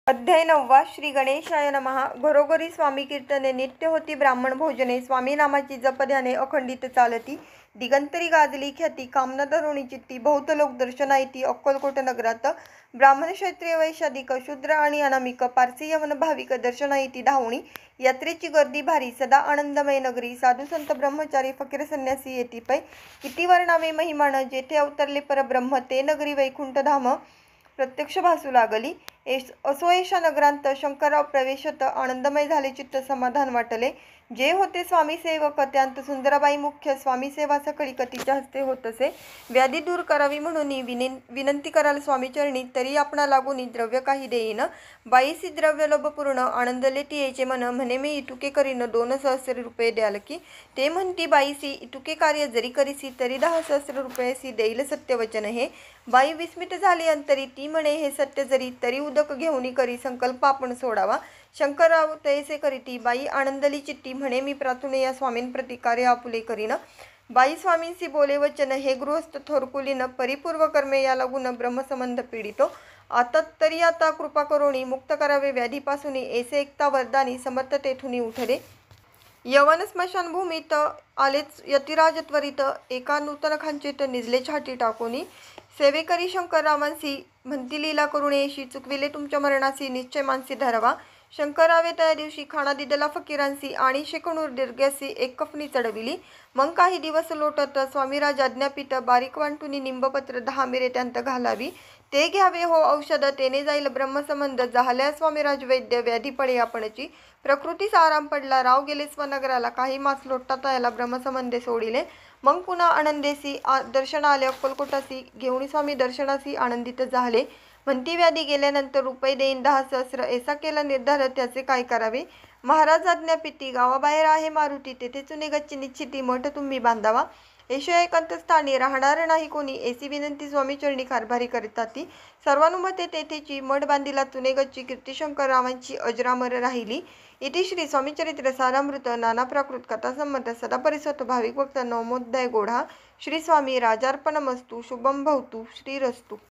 अध्याय 9 श्री गणेशाय नमः। घरोघरी स्वामी कीर्तने नित्य होती ब्राह्मण भोजने। स्वामी नामाची जपध्याने अखंडित चालती। दिगंतरी गाजली ख्याती कामना धरुणी चित्ती। बहुत लोक दर्शनायती अक्कलकोट नगरात। ब्राह्मण क्षत्रिय वैशाधिक शूद्र आणि अनामिक पारसी यवन भाविक दर्शनायती धावणी। यात्रेची गर्दी भारी सदा आनंदमय नगरी। साधू संत ब्रह्मचारी फकीर संन्यासी येती पै। किती वर्णावे महिमान जेथे अवतरले परब्रह्म। ते नगरी वैकुंठ धाम प्रत्यक्ष भासू लागली। असो एषा नगरांत शंकरराव प्रवेशत आनंदमय झाले चित्त समाधान वाटले। जे होते स्वामी सेवक त्यांत सुंदराबाई मुख्य। स्वामी सेवा सकळी कतीच्या हस्ते होतसे। व्याधी दूर करावी म्हणून विनंती कराल स्वामी चरणी। तरी आपणा लागून द्रव्य काही देईन। बाईसी द्रव्य लोभ पूर्ण आनंदले तियेचे मन। म्हणे मी इतुके करीन 2 सहस्र रुपये द्याल की। ते म्हणती बाईसी इतुके कार्य जरी करीसी तरी 10 सहस्र रुपयेसी देईल सत्यवचन हे। बाई विस्मित झाली अंतरी ती म्हणे हे सत्य जरी तरी उदक घेऊनी करी संकल्प आपण सोडावा। शंकरराव तैसे करीती बाई आनंदली चित्ती म्हणे मी प्रार्थने या स्वामींप्रती कार्य आपुले करीन। बाई स्वामींसी बोले वचन हे गृहस्थ थोरकुलीन परिपूर्व कर्मे या लागून ब्रह्मसंबंध पीडितो। आता कृपा करोनी मुक्त करावे व्याधीपासूनी। ऐसे एकता वरदानी समर्थ तेथुनी उठले। यवन स्मशानभूमीत आलेच यतिराज त्वरित। एका नूतन खांचेत निजले छाती टाकोनी। सेवेकरी शंकररावांसी म्हणती लीला करुणेशी। चुकविले तुमच्या मरणासी निश्चय मानसी धरावा। शंकररावे त्या दिवशी खाणा दिदला फकीरांसी। आणि शेकणूर दीर्घ्यासी एक कफनी चढविली। मग काही दिवस लोटत स्वामीराज आज्ञापित बारीक वांटुनी निंबपत्र 10 मिरे त्यांत घालावी। ते घ्यावे हो औषध तेने जाईल ब्रह्मसंबंध। झाल्या स्वामीराज वैद्य व्याधी पडे आपणची। प्रकृतीस आराम पडला राव गेले स्वनगराला। काही मास लोटता याला ब्रह्मसंबंधे सोडिले। मग पुन्हा आनंदेसी दर्शन आले अक्कलकोटासी। घेऊन स्वामी दर्शनासी आनंदित झाले। म्हणती व्याधी गेल्यानंतर रुपये देईन 10 सहस्र। ऐसा केला निर्धार त्याचे काय करावे। महाराज आज्ञापिती गावाबाहेर आहे मारुती। तेथे चुने गच्ची निश्चिती मठ तुम्ही बांधावा। ऐशा एकांत स्थानी राहणार नाही कोणी। ऐसी विनंती स्वामी चरणी कारभारी करतात ती। सर्वानुमते तेथेची मठ बांधिला चुने गच्ची। कीर्ती शंकररावांची अजरामर राहिली। इति श्री स्वामीचरित्र सारामृत नाना प्राकृत कथासंमत सदा परिसत भाविक भक्त नवमोध्याय गोढा। श्री स्वामी राजार्पणमस्तु शुभम भवतु श्रीरस्तु।